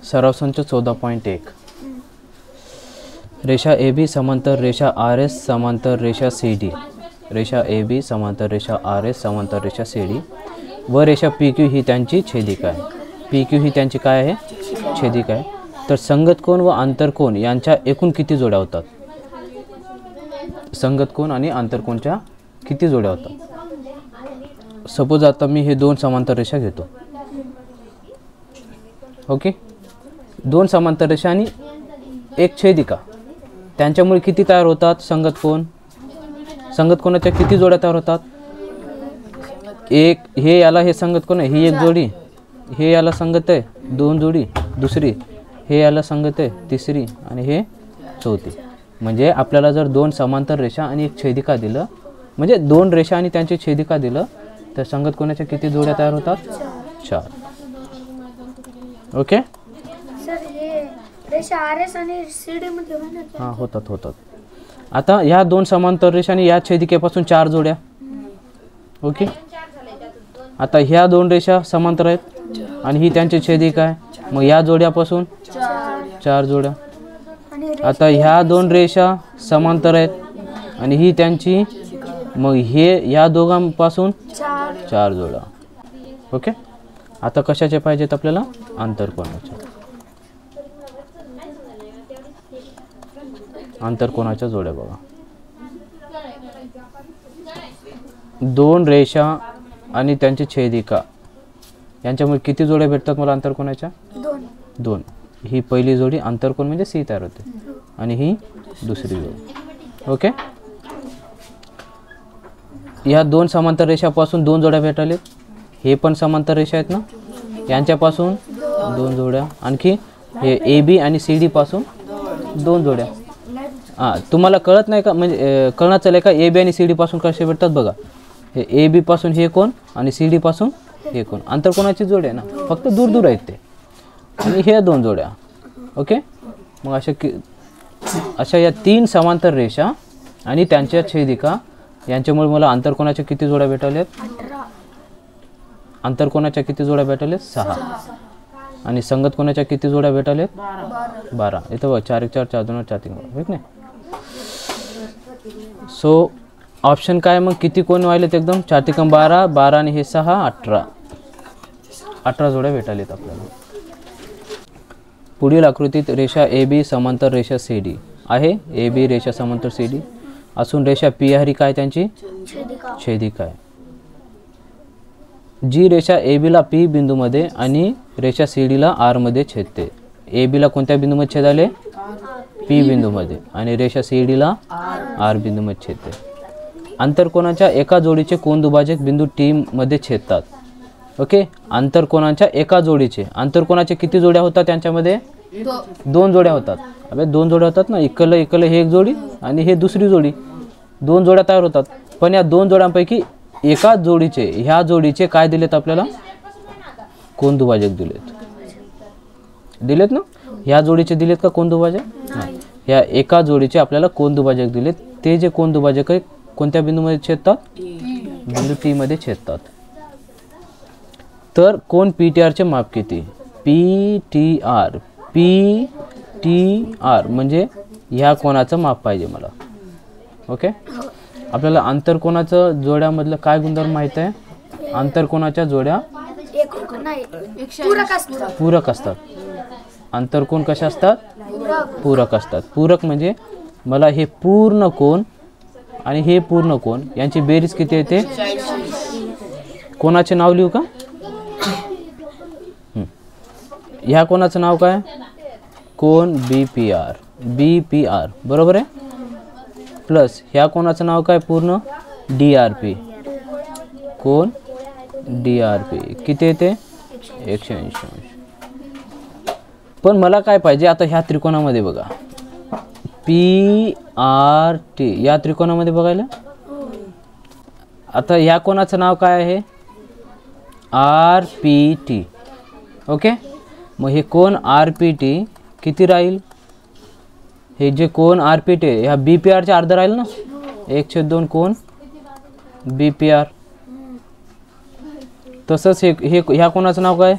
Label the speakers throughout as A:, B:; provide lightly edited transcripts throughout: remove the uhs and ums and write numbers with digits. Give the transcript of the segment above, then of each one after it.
A: सराव संच 14.1 रेषा ए बी समांतर रेषा आर एस समांतर रेषा सी डी, रेषा ए बी समांतर रेषा आर एस समांतर रेषा सी डी व रेषा पी क्यू ही त्यांची छेदिका आहे. पी क्यू ही त्यांची काय आहे? छेदिका आहे. तर संगत कोन व आंतरकोन यांच्या एकूण किती जोड्या होतात? संगत कोन आणि आंतरकोनच्या किती जोड्या होतात? सपोज आता मी हे दोन समांतर रेषा घेतो. ओके, दोन समांतर रेषा आणि एक छेदिका, त्यांच्यामुळे किती तयार होतात संगत कोन? संगत कोनाच्या किती जोड्या तयार होतात? एक, हे याला हे संगत कोन आहे, ही एक जोडी, हे याला संगत आहे दोन जोडी, दुसरी, हे याला संगत आहे तिसरी आणि हे चौथी. म्हणजे आपल्याला जर दोन समांतर रेषा आणि एक छेदिका दिलं, म्हणजे दोन रेषा आणि त्यांची छेदिका दिलं, तर संगत कोनाच्या किती जोड्या तयार होतात? 4. ओके
B: सर, हे रेषा आरएस आणि सीडी मध्ये
A: हां होतात. आता ह्या दोन समांतर रेषा आणि या छेदिकेपासून 4 जोड्या. ओके, आता ह्या दोन रेषा समांतर आहेत आणि ही त्यांची छेदिका आहे, मग या जोड्यापासून 4 जोड्या. आता ह्या दोन रेषा समांतर आहेत आणि ही त्यांची, मग हे या दोघांपासून 4 जोड्या. ओके, आता कशाचे पाहिजेत आपल्याला? आंतरकोनाच्या. आंतरकोनाच्या जोड्या बघा. दोन रेषा आणि त्यांची छेदिका यांच्यामुळे किती जोड्या भेटतात मला आंतरकोनाच्या? 2. ही पहिली जोडी आंतरकोन म्हणजे सी तयार होते आणि ही दुसरी जोडी. ओके, या दोन समांतर रेषापासून 2 जोड्या भेटले. हे पण समांतर रेषा आहेत ना, यांच्यापासून 2 जोड्या. आणखी हे ए बी आणि सी डी पासून 2 जोड्या. हां, तुम्हाला कळत नाही का? म्हणजे कळणार चालेल का ए बी आणि सी डी पासून कसे भेटतात बघा. हे ए बी पासून हे कोण आणि सी डी पासून हे कोण, आंतरकोनाची जोडी आहे ना, फक्त दूर दूर आहेत ते. आणि हे 2 जोड्या. ओके, मग अशा या 3 समांतर रेषा आणि त्यांच्या छेदिका यांच्यामुळे मला आंतरकोनाच्या किती जोड्या भेटल्यात? आंतरकोनाच्या किती जोड्या भेटल्यात? 6. आणि संगत कोनाच्या किती जोड्या भेटल्यात? 12. इथं बघ 4 1 4 4 2 4 3 ठीक नाही. सो ऑप्शन काय मग? किती कोण व्हायलेत एकदम? 4 3 12, 12 आणि हे 6 18 जोड्या भेटल्यात आपल्याला. पुढील आकृतीत रेषा ए बी समांतर रेषा सी डी आहे. ए बी रेषा समांतर सी डी असून रेषा पी आर ही काय त्यांची छेदिका आहे. जी रेषा ए बीला पी बिंदूमध्ये आणि रेषा सी डीला आर मध्ये छेदते. ए बीला कोणत्या बिंदूमध्ये छेदाले? पी बिंदूमध्ये, आणि रेषा सी डीला आर बिंदूमध्ये छेदते. आंतरकोनाच्या एका जोडीचे कोन दुभाजक बिंदू टी मध्ये छेदतात. ओके, आंतरकोनाच्या एका जोडीचे, आंतरकोनाचे किती जोड्या होतात? त्यांच्यामध्ये 2 जोड्या होतात. अबे 2 जोड्या होतात ना, इकडलं हे एक जोडी आणि हे दुसरी जोडी, 2 जोड्या तयार होतात. पण या 2 जोड्यांपैकी एका जोडीचे, ह्या जोडीचे काय दिलेत आपल्याला? कोन दुभाजक दिलेत ना. ह्या जोडीचे दिलेत का कोन दुभाजक? नाही. ह्या एका जोडीचे आपल्याला कोन दुभाजक दिलेत. ते जे कोन दुभाजक आहे कोणत्या बिंदूमध्ये छेदतात? बिंदू टी मध्ये छेदतात. तर कोन पी टी आरचे माप किती? पी टी आर म्हणजे ह्या कोनाचं माप पाहिजे मला. ओके, आपल्याला आंतरकोनाचं जोड्यामधलं काय गुणधर्म माहित आहे? आंतरकोनाच्या जोड्या पूरक असतात. आंतरकोन कशा असतात? पूरक असतात. पूरक म्हणजे मला हे पूर्ण कोन आणि हे पूर्ण कोन यांची बेरीज किती येते? कोणाचे नाव लिहू का? ह्या कोणाचं नाव काय? कोन बी पी आर बरोबर आहे. प्लस ह्या कोणाचं नाव काय? पूर्ण डी आर पी. कोन डी आर पी किती येते? 180. पण मला काय पाहिजे आता ह्या त्रिकोणामध्ये बघा, पी आर टी या त्रिकोणामध्ये बघायला. आता ह्या कोणाचं नाव काय आहे? R P T. ओके, मग हे कोन आर पी टी किती राहील? हे जे कोन आर पी टी ह्या बी पी आरच्या अर्ध राहील ना, 1/2 कोन बी पी आर. तसंच हे ह्या कोणाचं नाव काय?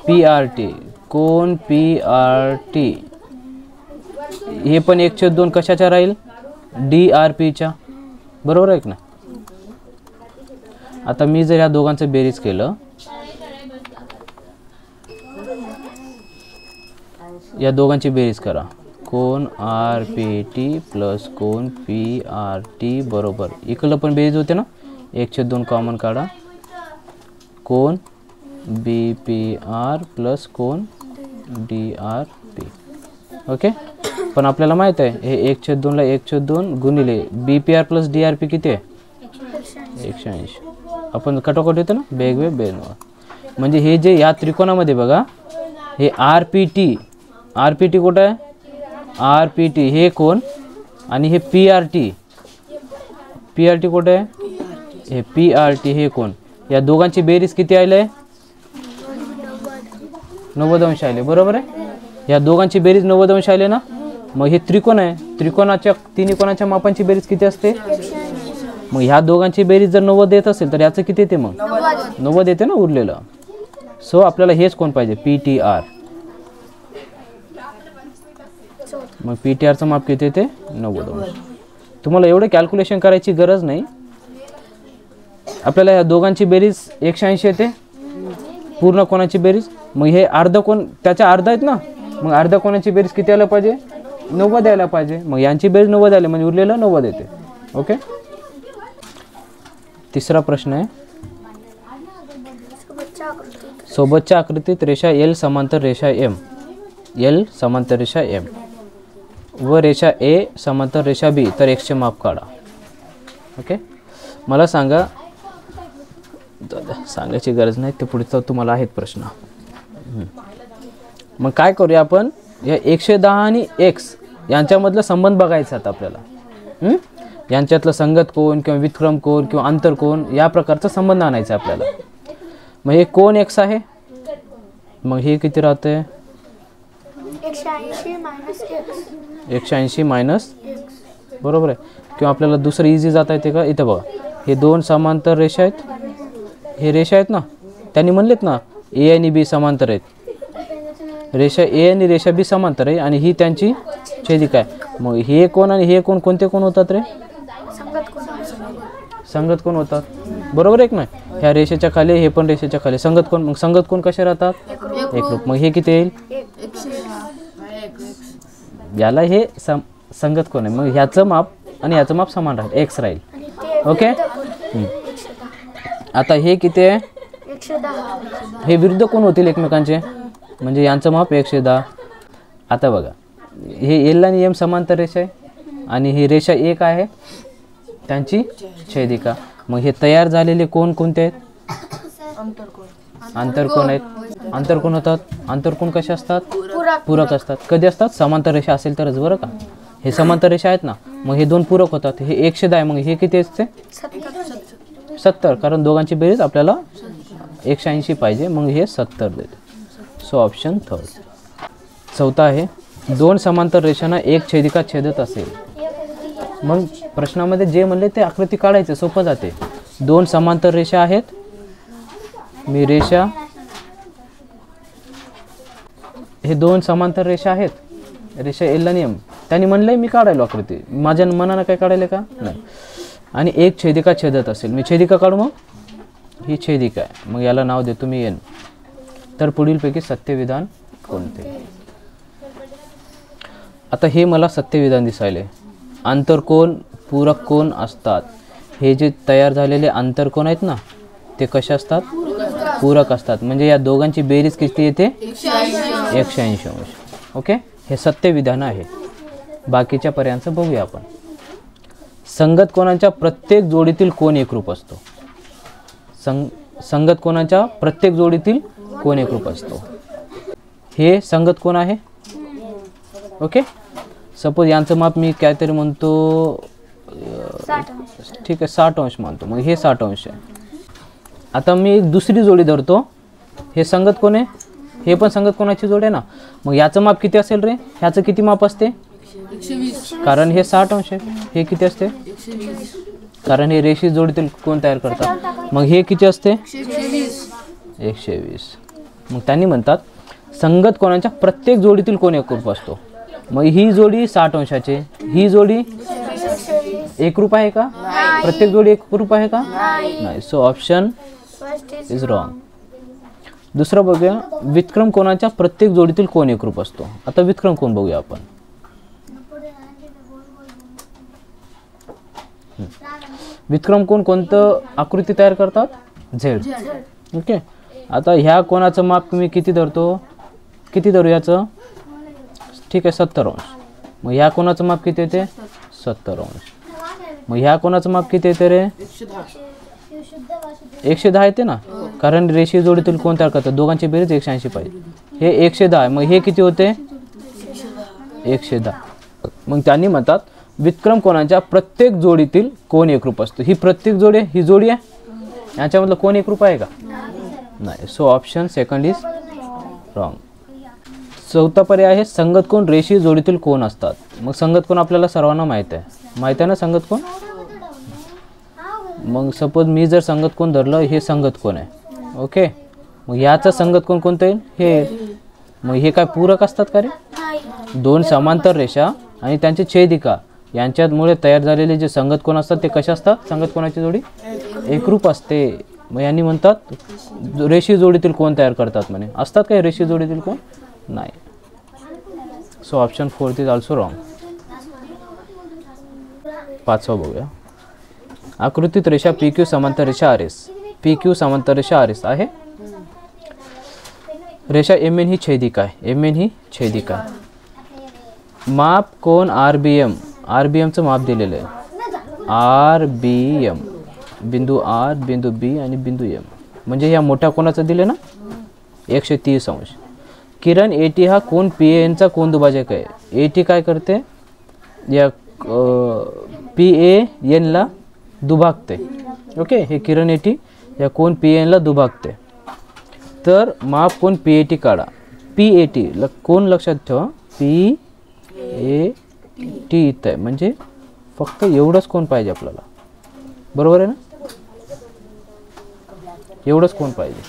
A: P R T. कोन PRT हे पण 1/2 कशाच्या राहील? DRPच्या, बरोबर आहे की नाही? आता मी जर या दोघांचं बेरीज केलं, या दोघांची बेरीज करा, कोन RPT प्लस कोन PRT बरोबर, इकडलं पण बेरीज होते ना, 1/2 कॉमन काढा, कोन BPR प्लस कोन DRP. ओके, पण आपल्याला माहित आहे हे 1/2 ला 1/2 गुणिले BPR प्लस DRP किती आहे? 180. आपण कटोकट येतो ना, बेगवे बेनवा, म्हणजे हे जे या त्रिकोणामध्ये बघा, हे RPT कुठं आहे? RPT हे कोण आणि हे PRT कुठं आहे? हे PRT हे कोण, या दोघांची बेरीज किती आले? 90 अंश आले, बरोबर आहे? या दोघांची बेरीज 90 अंश आले ना, मग हे त्रिकोण आहे, त्रिकोणाच्या तिन्ही कोणाच्या मापांची बेरीज किती असते? मग ह्या दोघांची बेरीज जर 90 येत असेल तर याचं किती येते? मग 90 येते ना उरलेलं. सो आपल्याला हेच कोण पाहिजे? PTR. मग PTRचं माप किती येते? 90 अंश. तुम्हाला एवढे कॅल्क्युलेशन करायची गरज नाही. आपल्याला या दोघांची बेरीज 180 येते, पूर्ण कोणाची बेरीज, मग हे अर्ध कोण त्याच्या अर्धा आहेत ना, मग अर्ध्या कोणाची बेरीज किती आलं पाहिजे? 90 यायला पाहिजे. मग यांची बेरीज 90 आली म्हणजे उरलेलं 90 येते. ओके, तिसरा प्रश्न आहे, सोबतच्या आकृतीत रेषा L समांतर रेषा M, L समांतर रेषा M व रेषा A समांतर रेषा B, तर X चे माप काढा. ओके, मला सांगा, सांगायची गरज नाही, ते पुढचा तुम्हाला आहेत प्रश्न. मग काय करूया आपण, या 110 आणि X यांच्यामधला संबंध बघायचा आता आपल्याला. यांच्यातलं संगत कोण किंवा व्युत्क्रम कोण किंवा आंतर कोण या प्रकारचा संबंध आणायचा आपल्याला. मग हे कोण X आहे, मग हे किती राहते? 180 मायनस, बरोबर आहे? किंवा आपल्याला दुसरं इझी जाता येते का? इथं बघा, हे दोन समांतर रेषा आहेत, हे रेषा आहेत ना, त्यांनी म्हणलेत ना A आणि B समांतर आहेत, रेषा A आणि रेषा B समांतर आहे आणि ही त्यांची छेदिका आहे. मग हे कोण आणि हे कोण कोणते कोण होतात रे? संगत कोण होतात, बरोबर आहे की नाही? ह्या रेषेच्या खाली, हे पण रेषेच्या खाली संगत कोण. मग संगत कोण कसे राहतात? एकरूप. मग हे किती येईल? याला हे संगत कोण आहे, मग ह्याचं माप आणि याचं माप समान राहील, X राहील. ओके, आता हे किती आहे?
B: 110.
A: हे विरुद्ध कोण होतील एकमेकांचे, म्हणजे यांचं माप 110. आता बघा, हे L आणि M समांतर रेषा आहे आणि ही रेषा एक आहे त्यांची छेदिका. मग हे तयार झालेले कोण कोणते आहेत? आंतरकोन आहेत. आंतरकोन होतात. आंतरकोन कसे असतात? पूरक असतात. कधी असतात? समांतर रेषा असेल तरच, बरं का? हे समांतर रेषा आहेत ना, मग हे दोन पूरक होतात. हे 110 आहे, मग हे किती असते? 70, कारण दोघांची बेरीज आपल्याला 180 पाहिजे, मग हे 70 देते. So option third. चौथा आहे, दोन समांतर रेषांना एक छेदिका छेदत असेल. मग प्रश्नामध्ये जे म्हणले ते आकृती काढायचं, सोपं जाते. दोन समांतर रेषा आहेत, मी रेषा, हे दोन समांतर रेषा आहेत, रेषा L आणि M. त्यांनी म्हणलंय मी काढायलो आकृती, माझ्या मनानं काय काढायला का नाही. आणि एक छेदिका छेदत असेल, मी छेदिका काढू. मग ही छेदिका आहे, मग याला नाव देतो मी N. तर पुढीलपैकी सत्यविधान कोणते? आता हे मला सत्यविधान दिसायले. आंतरकोन पूरक कोण असतात. हे जे तयार झालेले आंतरकोन आहेत ना, ते कसे असतात? पूरक असतात. म्हणजे या दोघांची बेरीज किती येते? 180 अंश. ओके, हे सत्यविधान आहे. बाकीच्या पर्यायांचं बघूया आपण. संगत कोणाच्या प्रत्येक जोडीतील कोण एकरूप असतो. संगत कोणाच्या प्रत्येक जोडीतील कोण एकरूप असतो. हे संगत कोण आहे. ओके, सपोज यांचं माप मी काहीतरी म्हणतो, ठीक आहे 60 अंश मानतो, मग हे 60 अंश आहे. आता मी एक दुसरी जोडी धरतो, हे संगत कोण आहे, हे पण संगत कोणाची जोडी आहे ना, मग याचं माप किती असेल रे? ह्याचं किती माप असते? 120, कारण हे 60 अंश आहे. हे किती असते? 120, कारण हे रेषीय जोडीतील कोण तयार करतात. मग हे किती असते? 120. मग त्यांनी म्हणतात संगत कोणाच्या प्रत्येक जोडीतील कोण एकरूप असतो. मग ही जोडी 60 अंशाचे, ही जोडी एकरूप आहे का? प्रत्येक जोडी एकरूप आहे का? नाही. So option is wrong. दुसरा बघूया, व्युत्क्रम कोणाच्या प्रत्येक जोडीतील कोण एकरूप असतो. आता व्युत्क्रम कोण बघूया आपण. व्युत्क्रम कोण कोणतं आकृती तयार करतात? झेड. ओके. आता ह्या कोणाचं माप मी किती धरतो? किती धरू याचं? ठीक आहे, 70 अंश. मग ह्या कोणाचं माप किती येते? 70 अंश. मग ह्या कोणाचं माप किती येते रे? 110 येते ना, कारण रेषीय जोडीतील कोण तयार करतात? दोघांची बेरीज 180 पाहिजे. हे 110 आहे, मग हे किती होते? 110. मग त्यांनी म्हणतात व्युत्क्रम कोणाच्या प्रत्येक जोडीतील कोण एकरूप असतो. ही प्रत्येक जोडी, ही जोडी आहे, याच्यामधलं कोण एकरूप आहे का? नाही. So option second is wrong. चौथा पर्याय आहे संगत कोण रेषीय जोडीतील कोण असतात. मग संगत कोण आपल्याला सर्वांना माहीत आहे ना संगत कोण. मग सपोज मी जर संगत कोण धरलं, हे संगत कोण आहे. ओके. मग याचं संगत कोण कोणतं येईल? हे. मग हे काय पूरक असतात का रे? दोन समांतर रेषा आणि त्यांची छेदिका यांच्यामुळे तयार झालेले जे संगत कोण असतात ते कसे असतात? संगत कोणाची जोडी एकरूप असते. मग यांनी म्हणतात रेषीय जोडीतील कोण तयार करतात म्हणे. असतात काय रेषीय जोडीतील कोण? नाही. So option 4 is also wrong. पाचवा बघूया. आकृतीत रेषा पी क्यू समांतर रेषा आर एस. पी क्यू समांतर रेषा आर एस आहे. रेषा एम एन ही छेदिका आहे. एम एन ही छेदिका आहे. माप कोण? R B M. R B एमचं माप दिलेलं आहे. आर बी एम, बिंदू आर, बिंदू बी आणि बिंदू एम. म्हणजे ह्या मोठ्या कोणाचं दिले ना? 130 अंश. किरण ए टी हा कोण पी एनचा कोण दुभाजक आहे. ए टी काय करते? या पी ए एनला दुभागते. ओके. हे किरण ए टी या कोण पी एनला दुभागते. तर माप कोण पी ए टी काढा. पी ए टी कोण लक्षात ठेवा, पी ए टी इथं आहे, म्हणजे फक्त एवढंच कोण पाहिजे आपल्याला. बरोबर आहे ना? एवढंच कोण पाहिजे.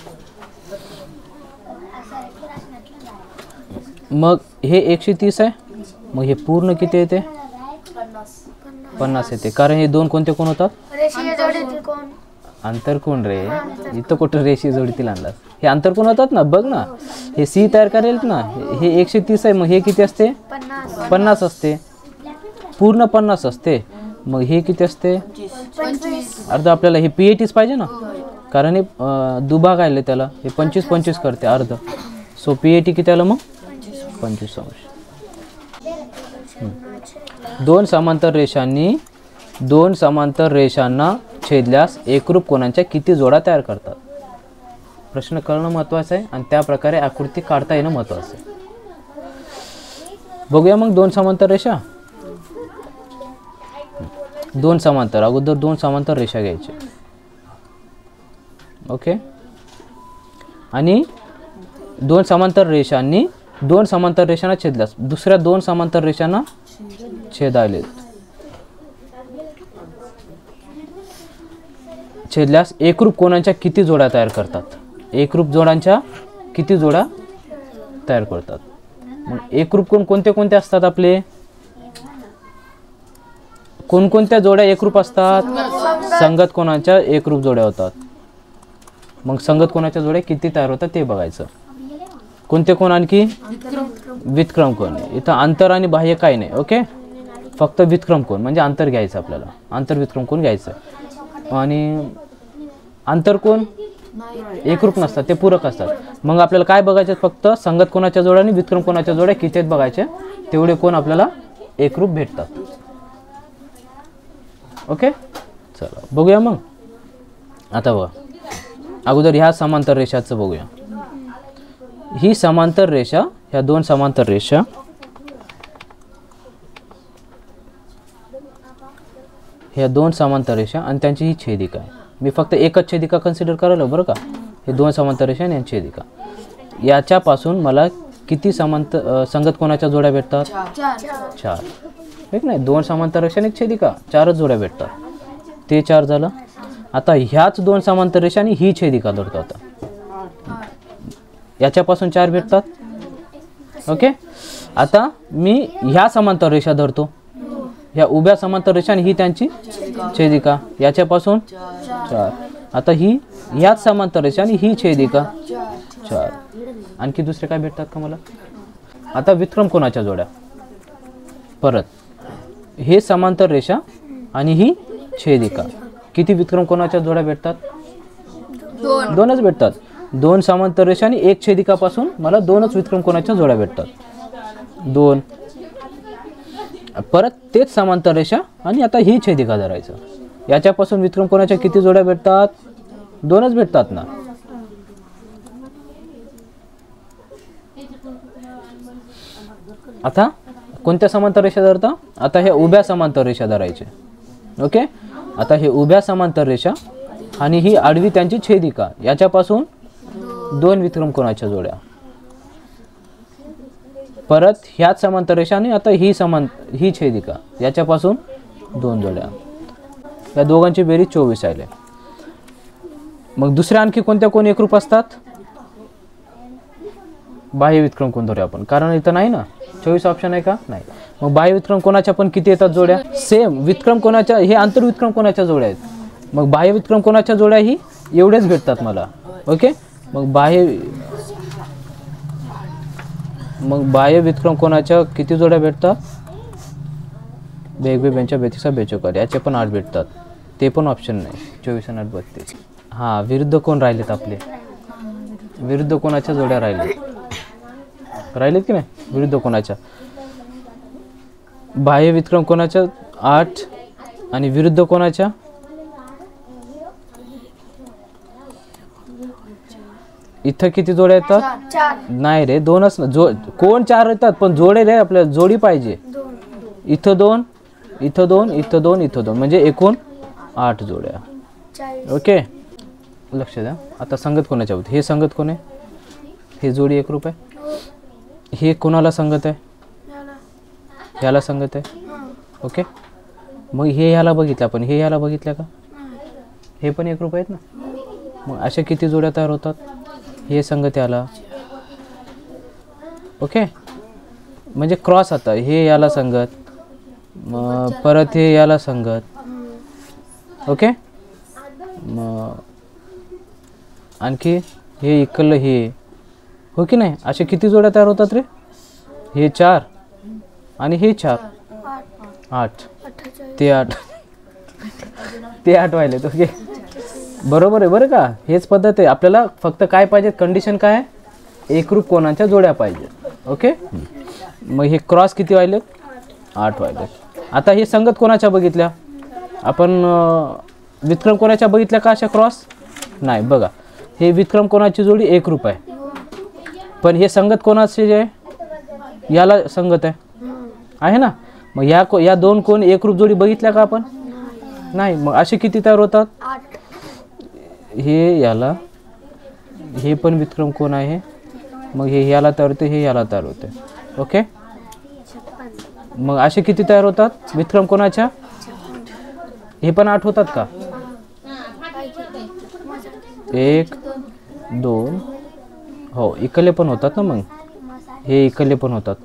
A: मग हे 130 आहे, मग हे पूर्ण किती येते? 50 येते. कारण हे दोन कोणते कोण होतात?
B: रेषीय जोडीतील कोण.
A: आंतरकोण रे. इथं कुठं रेषीय जोडीतील आणलास? हे आंतरकोण होतात ना, बघ ना. हे सी तयार करेल ना. हे 130 आहे, मग हे किती असते? 50 असते. पूर्ण 50 असते. मग हे किती असते?
B: 25.
A: अर्ध. आपल्याला हे पी ए टीच पाहिजे ना, कारण हे दुभाग आहे त्याला. हे 25 करते अर्ध. सो पी ए टी किती आलं मग? 25 अंश. दोन समांतर रेषांना छेदल्यास एकरूप कोणाच्या किती जोड्या तयार करतात? प्रश्न कळणं महत्त्वाचं आहे आणि त्या प्रकारे आकृती काढता येणं महत्त्वाचं आहे. बघूया मग दोन समांतर रेषा. अगोदर दोन समांतर रेषा घ्यायचे. ओके. आणि दोन समांतर रेषांना छेदल्यास दुसऱ्या दोन समांतर रेषांना छेदल्यास एकरूप कोणाच्या किती जोड्या तयार करतात? एकरूप जोड्यांच्या किती जोड्या तयार करतात? मग एकरूप कोण कोणते कोणते असतात आपले? कोणकोणत्या जोड्या एकरूप असतात? संगत कोणाच्या एकरूप जोड्या होतात. मग संगत कोणाच्या जोड्या किती तयार होतात ते बघायचं. कोणते कोण? आणखी व्युत्क्रम कोण. इथं अंतर आणि बाह्य काही नाही. ओके. फक्त व्युत्क्रम कोण म्हणजे अंतर घ्यायचं आपल्याला. आंतर व्युत्क्रम कोण घ्यायचं. आणि अंतर कोण एकरूप नसतात, ते पूरक असतात. मग आपल्याला काय बघायचं? फक्त संगत कोणाच्या जोड्या आणि व्युत्क्रम कोणाच्या जोड्या किती आहेत बघायचे. तेवढे कोण आपल्याला एकरूप भेटतात. ओके. चला बघूया मग. आता बघा, अगोदर ह्या समांतर रेषाचं बघूया. ही समांतर रेषा, ह्या दोन समांतर रेषा, आणि त्यांची ही छेदिका आहे. मी फक्त एकच छेदिका कन्सिडर करायला बरं का. हे दोन समांतर रेषा आणि यांची छेदिका. याच्यापासून मला किती संगत कोणाच्या जोड्या भेटतात? 4. ठीक नाही. दोन समांतर रेषा आणि एक छेदिका, 4च जोड्या भेटतात. ते 4 झालं. आता ह्याच दोन समांतर रेषा आणि ही छेदिका धरतो. आता याच्यापासून 4 भेटतात. ओके. आता मी ह्या समांतर रेषा धरतो, ह्या उभ्या समांतर रेषा आणि ही त्यांची छेदिका, याच्यापासून 4. आता ही ह्याच समांतर रेषा आणि ही छेदिका 4. आणखी दुसरे काय भेटतात का मला? आता विक्रम कोणाच्या जोड्या, परत हे समांतर रेषा आणि ही छेदिका, किती विक्रम कोणाच्या जोड्या भेटतात? 2च भेटतात. 2 समांतर रेषा आणि 1 छेदिकापासून मला 2च विक्रम कोणाच्या जोड्या भेटतात. 2 परत तेच समांतर रेषा आणि आता ही छेदिका धरायचं, याच्यापासून विक्रम कोणाच्या किती जोड्या भेटतात? 2च भेटतात ना. आता कोणत्या समांतर रेषा धरता? आता हे उभ्या समांतर रेषा धरायचे. ओके. आता हे उभ्या समांतर रेषा आणि ही आडवी त्यांची छेदिका, याच्यापासून 2 विक्रम कोणाच्या जोड्या. परत ह्याच समांतर रेषा आणि आता ही छेदिका, याच्यापासून 2 जोड्या. या दोघांची बेरीज 24 आले. मग दुसऱ्या आणखी कोणत्या कोण एकरूप असतात? बाह्य विक्रम कोण धरूया आपण, कारण इथं नाही ना 24 ऑप्शन आहे का? नाही. मग बाह्य विक्रम कोणाच्या पण किती येतात जोड्या? सेम. विक्रम कोणाच्या, हे आंतरविक्रम कोणाच्या जोड्या आहेत. मग बाह्य विक्रम कोणाच्या जोड्या ही एवढेच भेटतात मला. ओके. मग बाह्य विक्रम कोणाच्या किती जोड्या भेटतात? वेगवेगळ्यांच्या 42 याचे पण 8 भेटतात, ते पण ऑप्शन नाही. 24 आणि 8 32. हां, विरुद्ध कोण राहिलेत आपले? विरुद्ध कोणाच्या जोड्या राहिलेत की नाही? विरुद्ध कोणाच्या बाह्य विक्रम कोणाच्या 8 आणि विरुद्ध कोणाच्या? इथं किती जोड्या येतात? नाही रे, 2च ना. कोण 4 येतात पण जोडे रे, आपल्याला जोडी पाहिजे. इथं 2, इथं 2, इथं 2, इथं 2, म्हणजे एकूण 8 जोड्या. ओके. लक्ष द्या. आता संगत कोणाच्या होत? हे संगत कोण आहे? हे जोडी एकरूप आहे. हे कोणाला संगत आहे? ह्याला संगत आहे. ओके. मग हे ह्याला बघितलं आपण, हे ह्याला बघितलं का? हे पण एकरूप आहेत ना. मग अशा किती जोड्या तयार होतात? हे संगत याला. ओके. म्हणजे क्रॉस. आता हे याला संगत, मग परत हे याला संगत. ओके. मग आणखी हे इकडलं हे, हो की नाही? असे किती जोड्या तयार होतात रे? हे 4 आणि हे 4, 8. ते 8 व्हायलेत. ओके. बरोबर आहे बरं का? हेच पद्धत आहे. आपल्याला फक्त काय पाहिजे? कंडिशन काय आहे? एकरूप कोणाच्या जोड्या पाहिजे. ओके. मग हे क्रॉस किती व्हायलेत? 8 व्हायलेत. आता हे संगत कोणाच्या बघितल्या आपण? विक्रम कोणाच्या बघितल्या का अशा क्रॉस? नाही. बघा, हे विक्रम कोणाची जोडी एकरूप आहे, पण हे संगत कोणाचे जे याला संगत आहे ना. मग या 2 कोण एकरूप जोडी बघितल्या का आपण? नाही. मग असे किती तयार होतात?
B: 8.
A: हे याला, हे पण विक्रम कोण आहे. मग हे याला तयार होते, हे याला तयार होते. ओके. मग असे किती तयार होतात विक्रम कोणाच्या? हे पण 8 होतात का? 1 2, हो, इकडले पण होतात ना. मग हे इकडले पण होतात,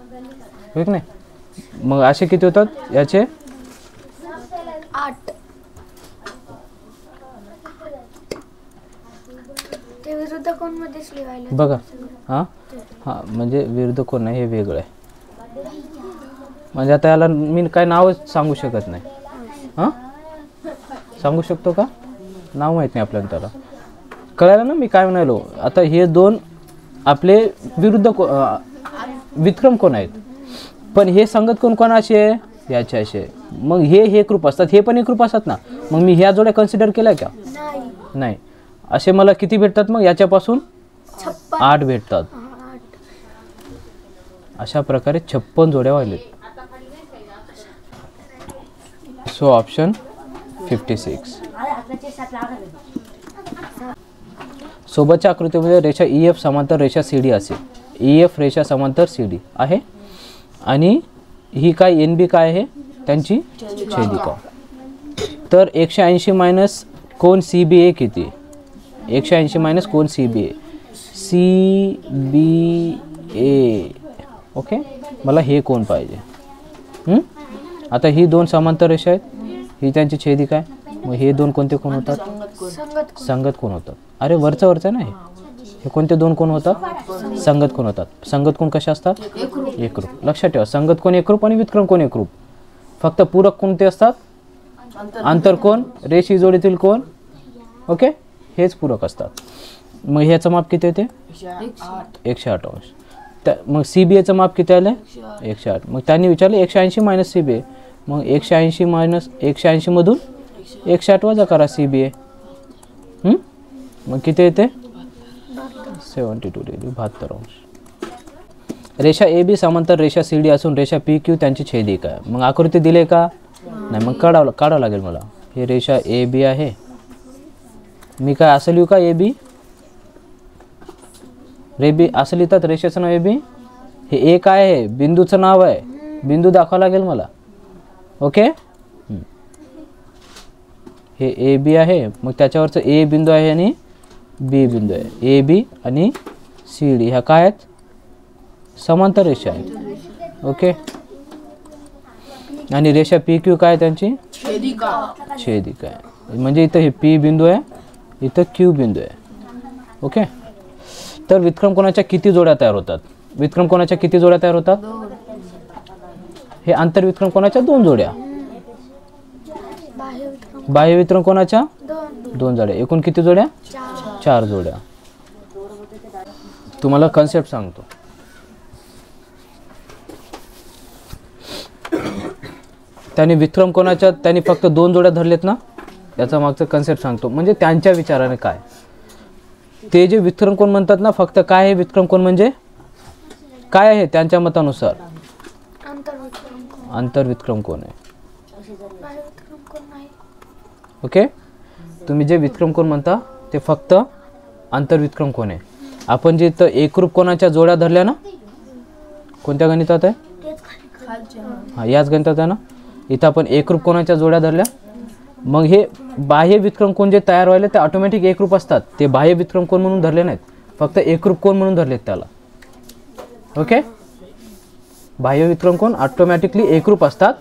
A: हो की नाही? मग असे किती होतात याचे?
B: 8. ते विरुद्ध कोण मध्येच लिहायला
A: बघा. हां हां, म्हणजे विरुद्ध कोण नाही, हे वेगळं आहे. म्हणजे आता याला मी काय नावच सांगू शकत नाही. हां, सांगू शकतो का? नाव माहीत नाही आपल्याला त्याला. कळालं ना मी काय म्हणालो? आता हे 2 आपले विरुद्ध विक्रम कोण आहेत, पण हे संगत कोण कोणाशी आहे? याचे असे. मग हे एकरूप असतात, हे पण एकरूप असतात ना. मग मी ह्या जोड्या कन्सिडर केल्या का? नाही. असे मला किती भेटतात मग? याच्यापासून 8 भेटतात. अशा प्रकारे 56 जोड्या व्हायलेत. So option 56. सोबतच्या आकृतीमध्ये रेषा EF समांतर रेषा CD असेल. EF रेषा समांतर CD आहे आणि ही काय NB काय आहे? त्यांची छेदिका. तर 180 मायनस कोन CBA किती? 180 मायनस कोन CBA सी बी ए. ओके, मला हे कोण पाहिजे. आता ही दोन समांतर रेषा आहेत, ही त्यांची छेदिका आहे. मग हे दोन कोणते कोण होतात? संगत कोण होतात. अरे वरचं आहे ना हे कोणते दोन कोण होतात? संगत कोण होतात. संगत कोण कशा असतात? एकरूप. लक्षात ठेवा, संगत कोण एकरूप आणि व्युत्क्रम कोण एकरूप. फक्त पूरक कोणते असतात? आंतरकोन, रेषी जोडीतील कोण. ओके, हेच पूरक असतात. मग ह्याचं माप किती येते? 108 अंश. मग सी बी एचं माप किती आलं? 108. मग त्यांनी विचारलं 180 मायनस सी बी ए. मग 180 मायनस 180 मधून 108 वजा करा सी बी ए. मग किती येते? 72 डिग्री, 72 अंश. रेषा ए बी समांतर रेषा सी डी असून रेषा पी क्यू त्यांची छेदिका आहे. मग आकृती दिले का? नाही. मग काढावं लागेल मला. हे रेषा ए बी आहे. मी काय असं लिहू का? ए बी रे बी असं लिहितात. रेषेचं नाव ए बी. हे ए काय आहे? बिंदूचं नाव आहे. बिंदू दाखवावं लागेल मला. ओके, हे ए बी आहे. मग त्याच्यावरचं ए बिंदू आहे आणि बी बिंदू आहे. ए बी आणि सी डी ह्या काय आहेत? समांतर रेषा आहेत. ओके, आणि रेषा पी क्यू काय त्यांची? छेदिका आहे. म्हणजे इथं हे पी बिंदू आहे, इथं क्यू बिंदू आहे. ओके, तर व्युत्क्रम कोणाच्या किती जोड्या तयार होतात? व्युत्क्रम कोणाच्या किती जोड्या तयार होतात? हे आंतरव्युत्क्रम कोणाच्या? 2 जोड्या. बाह्य व्युत्क्रम कोणाच्या? 2 जोड्या. एकूण किती जोड्या? 4 जोड्या. तुम्हाला कन्सेप्ट सांगतो. त्यांनी व्युत्क्रम कोणाच्या त्यांनी फक्त 2 जोड्या धरलेत ना, याचा मागचं कन्सेप्ट सांगतो. म्हणजे त्यांच्या विचाराने काय ते जे व्युत्क्रम कोण म्हणतात ना, फक्त काय आहे व्युत्क्रम कोण म्हणजे काय आहे त्यांच्या मतानुसार? आंतरव्युत्क्रम कोण आहे. ओके, तुम्ही जे व्युत्क्रम कोण म्हणता ते फक्त आंतरव्युत्क्रम कोण आहे. आपण जे इथं एकरूप कोणाच्या जोड्या धरल्या ना, कोणत्या गणितात आहे? हां, याच गणितात आहे ना. इथं आपण एकरूप कोणाच्या जोड्या धरल्या. मग हे बाह्य व्युत्क्रम कोण जे तयार व्हायला ते ऑटोमॅटिक एकरूप असतात. ते बाह्य व्युत्क्रम कोण म्हणून धरले नाहीत, फक्त एकरूप कोण म्हणून धरलेत त्याला. ओके, बाह्य व्युत्क्रम कोण ऑटोमॅटिकली एकरूप असतात.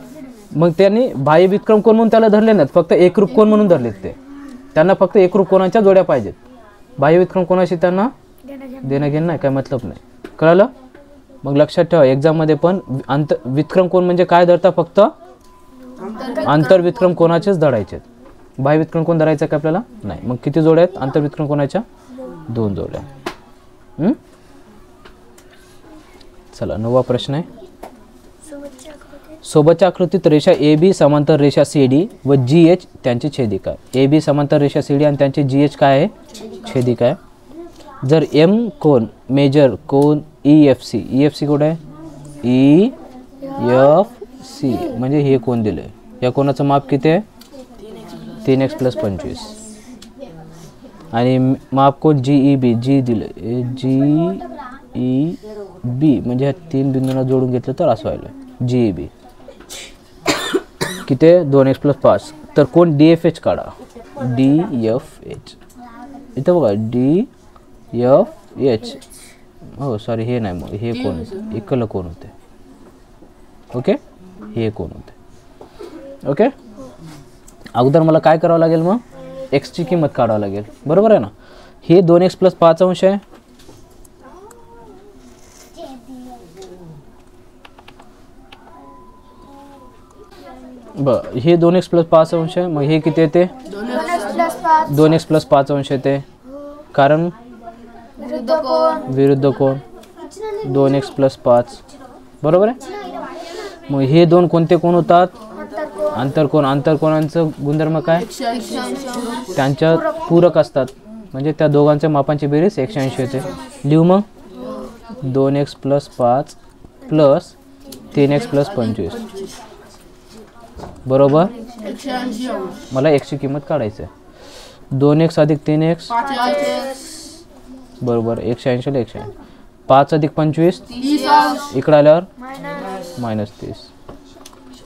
A: मग त्यांनी बाह्य व्युत्क्रम कोण म्हणून त्याला धरले नाहीत, फक्त एकरूप कोण म्हणून धरलेत. ते त्यांना फक्त एकरूप कोणाच्या जोड्या पाहिजेत. बाह्य व्युत्क्रम कोणाशी त्यांना देणं घेणं नाही, काय मतलब नाही. कळलं? मग लक्षात ठेवा, एक्झाममध्ये पण व्युत्क्रम कोण म्हणजे काय धरता? फक्त आंतरव्युत्क्रम कोणाचेच धरायचे. बाह्य व्युत्क्रम कोण धरायचं का आपल्याला? नाही. मग किती जोड्या आहेत आंतरव्युत्क्रम कोणाच्या? 2 जोड्या. चला, 9वा प्रश्न आहे. सोबतच्या आकृतीत रेषा ए बी समांतर रेषा सी डी व जी एच त्यांची छेदिका आहे. ए बी समांतर रेषा सी डी आणि त्यांची जी एच काय आहे? छेदिका आहे. जर एम कोण मेजर कोण E F C. E F C कुठे आहे? ई एफ सी म्हणजे हे कोण दिले. या कोणाचं माप किती आहे? 3x + 25. आणि माप कोण? जी ई बी. जी दिले जी ई बी म्हणजे ह्या 3 बिंदूंना जोडून घेतलं तर असं व्हायला. जी ई बी किती? 2x + 5. तर कोण? डी एफ एच काढा. D F H. इथं बघा डी एफ एच. हो सॉरी, हे नाही. मग हे कोण? इकडलं कोण होते? ओके, हे कोण होते? ओके, अगोदर मला काय करावं लागेल? मग एक्सची किंमत काढावं लागेल. बरोबर आहे ना. हे 2x + 5 अंश आहे. बरं, हे 2x + 5 अंश आहे. मग हे किती येते? 2x + 5 अंश येते. कारण विरुद्ध कोण 2x + 5. बरोबर आहे. मग हे दोन कोणते कोण होतात? आंतरकोन. आंतरकोनांचं गुणधर्म काय? त्यांच्या पूरक असतात. म्हणजे त्या दोघांच्या मापांची बेरीज 180 येते. लिहू मग 2x + 5 + 3x + 25 बरोबर. मला x ची किंमत काढायची आहे. 2x + 3x बरोबर 180 ला 180. 5 + 25 इकडे आल्यावर -30.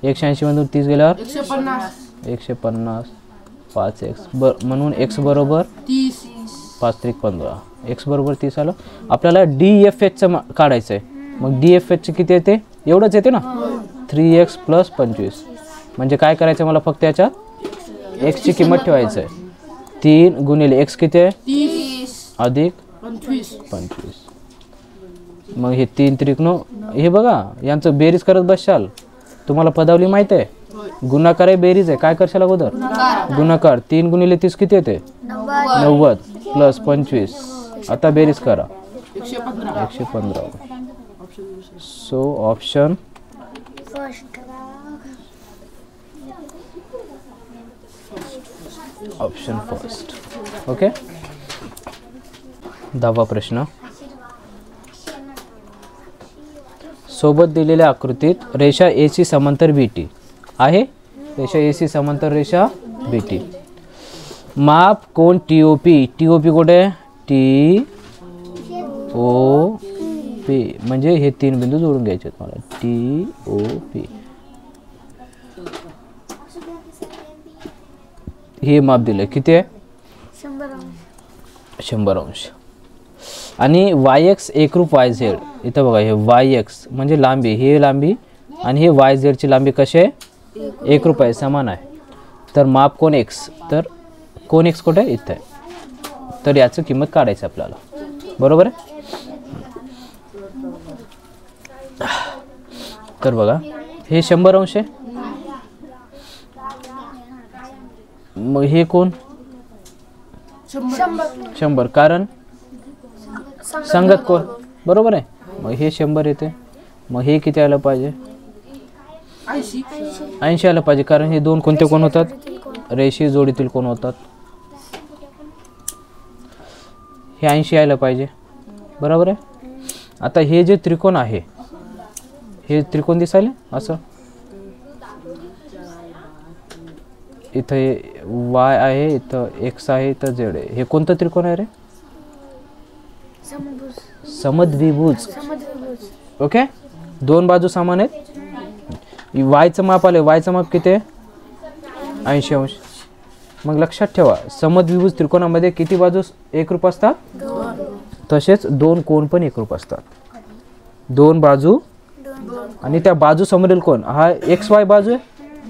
A: 180 मधून 30 गेल्यावर 150. 5x म्हणून x बरोबर 5 त्रिक 15, एक्स बरोबर 30 आलं. आपल्याला DFHचं काढायचं आहे. मग DFHचं किती येते? एवढंच येते ना, 3x + 25. म्हणजे काय करायचं मला फक्त याच्यात एक्सची किंमत ठेवायचं आहे. 3 गुणिले x किती आहे?
C: 30
A: अधिक 25. मग हे 3 त्रिकोण हे बघा, यांचं बेरीज करत बसशाल. तुम्हाला पदावली माहिती आहे, गुणाकार आहे बेरीज आहे. काय करशाल अगोदर? गुणाकार. 3 गुणिले 30 किती येते? 90 + 25. आता बेरीज करा, 115. So option
B: first.
A: Option first. Okay. 10वा प्रश्न. सोबत दिलेल्या आकृतीत रेषा AC समांतर BT आहे. रेषा AC समांतर रेषा BT. माप कोण TOP. TOP कुठे आहे? TOP म्हणजे हे 3 बिंदू जोडून घ्यायचे आहेत मला. TOP हे माप दिलं किती आहे? 100 अंश. आणि YX एकरूप YZ. इथं बघा, हे YX म्हणजे लांबी, हे लांबी आणि हे YZ ची लांबी कशी आहे? एकरूप आहे, समान आहे. तर माप कोण X. तर कोण X कुठे आहे? इथं आहे. तर याचं किंमत काढायचं आपल्याला, बरोबर आहे. तर बघा, हे 100 अंश आहे. मग हे कोण? 100. कारण संगत कोण, बरोबर आहे. मग हे 100 येते. मग हे किती आलं पाहिजे? 80 आलं पाहिजे. कारण हे दोन कोणते कोण होतात? रेषीय जोडीतील कोण होतात. हे 80 आलं पाहिजे, बरोबर आहे. आता हे जे त्रिकोण आहे, हे त्रिकोण दिसायले असं. इथं Y आहे, इथं X आहे, इथं Z आहे. हे कोणतं त्रिकोण आहे रे? समद्विभुज. ओके. दोन बाजू समान आहेत. वायचं माप आले. वायचं माप किती आहे? 80 अंश. मग लक्षात ठेवा, समद्विभुज त्रिकोणामध्ये किती बाजू एकरूप असतात? तसेच दोन कोण पण एकरूप असतात. दोन बाजू आणि त्या बाजू समोरील कोण, हा XY बाजू आहे.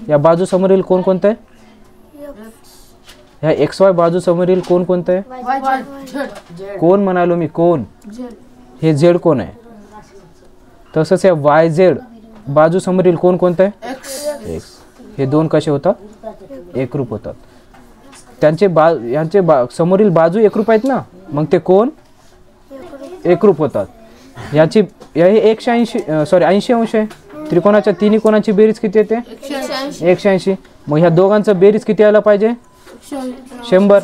A: या बाजू समोरील कोण कोणतं आहे? ह्या XY बाजू समोरील कोण कोणतं आहे? कोण म्हणालो मी? कोण. हे Z कोण आहे. तसंच या YZ बाजू समोरील कोण कोणतं आहे? X. हे दोन कसे होतात? एकरूप होतात. त्यांचे यांचे समोरील बाजू एकरूप आहेत ना, मग ते कोण एकरूप होतात. याची हे 80 अंश आहे. त्रिकोणाच्या तिन्ही कोणाची बेरीज किती येते? 180. मग ह्या दोघांचं बेरीज किती यायला पाहिजे? 100.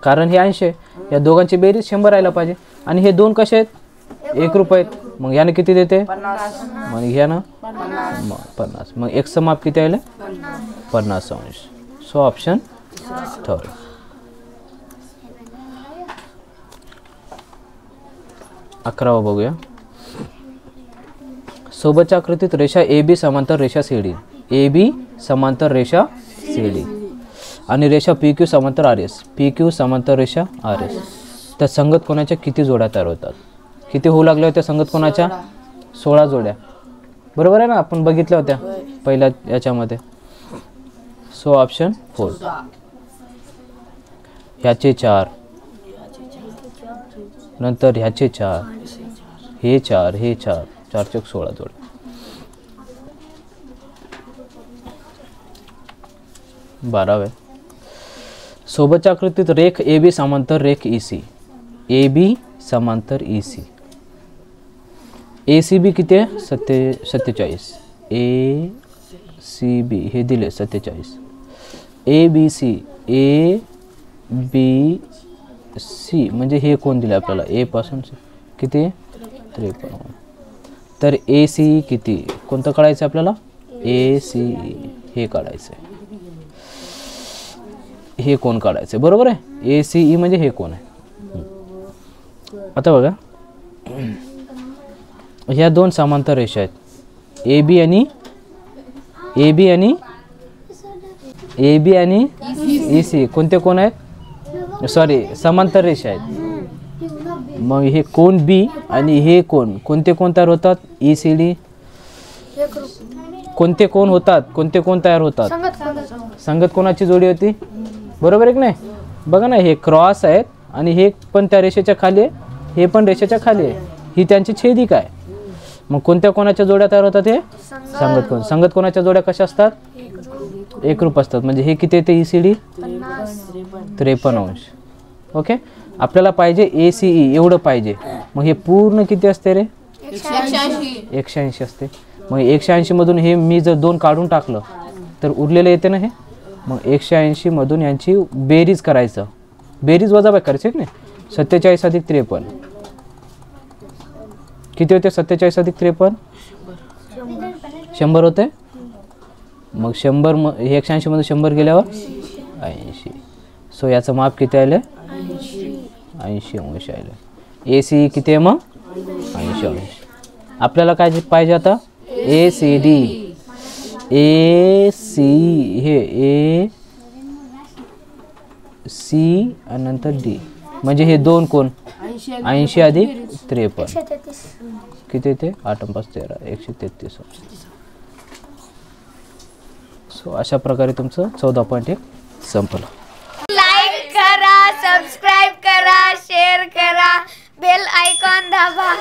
A: कारण हे 80 आहे. या दोघांची बेरीज 100 यायला पाहिजे. आणि हे दोन कसे आहेत? एकरूप आहेत. मग याने किती देते? मग ह्यानं 50. मग Xचं माप किती आलं? 50 अंश. So option third. अकरावा बघूया. सोबतच्या आकृतीत रेषा AB समांतर रेषा CD. AB समांतर रेषा CD आणि रेषा PQ समांतर RS. PQ समांतर रेषा RS. त्या संगत कोणाच्या किती जोड्या तयार होतात? किती होऊ लागल्या होत्या संगत कोणाच्या? 16 जोड्या, बरोबर आहे ना. आपण बघितल्या होत्या पहिल्या याच्यामध्ये. So option 4. ह्याचे 4, नंतर ह्याचे 4, हे 4, हे 4, 4 चौक 16 जोड्या. बारावे. सोबतच्या आकृतीत रेख AB समांतर रेख EC. AB समांतर EC. ACB किती आहे? 47. ACB हे दिले 47. ABC ABC म्हणजे हे कोण दिले आपल्याला? A पासून किती? 53. तर ACE किती? कोणतं काढायचं आपल्याला? ACE हे काढायचं आहे. हे कोण काढायचं, बरोबर आहे. ACE म्हणजे हे कोण आहे. आता बघा, ह्या दोन समांतर रेषा आहेत. AB आणि EC. कोणते कोण आहेत? सॉरी समांतर रेषा आहेत. मग हे कोण बी आणि हे कोण कोणते कोण तयार होतात? E C D. कोणते कोण होतात? कोणते कोण तयार होतात? संगत कोणाची जोडी होती? बरोबर आहे की नाही? बघा ना, हे क्रॉस आहेत आणि हे पण त्या रेषेच्या खाली आहे, हे पण रेषेच्या खाली आहे, ही त्यांची छेदिका आहे. मग कोणत्या कोणाच्या जोड्या तयार होतात? हे संगत कोण. संगत कोणाच्या जोड्या कशा असतात? एकरूप असतात. म्हणजे हे किती येते? ई सी डी 53 अंश. ओके, आपल्याला पाहिजे ए सी ई एवढं पाहिजे. मग हे पूर्ण किती असते रे? 180 असते. मग 180 मधून हे मी जर 2 काढून टाकलं तर उरलेलं येते ना हे. मग 180 मधून यांची बेरीज करायचं, बेरीज वजाबाकी करायची नाही. 47 अधिक 53 किती होते? 47 अधिक 53 100 होते. मग 100 हे 180 मधून 100 गेल्यावर 80. सो याचं माप किती आलं? 80 अंश आलं. ए सी किती आहे मग? 80 अंश. आपल्याला काय पाहिजे आता? ए सी डी. ए सी हे ए सी आणि नंतर डी म्हणजे हे 2 कोण? 80 अधिक 53 किती येते? 8 5 13 133. सो अशा प्रकारे तुमचं 14.1 संपलं.
B: लाईक करा, सबस्क्राईब करा, शेअर करा, बेल आयकॉन दाबा.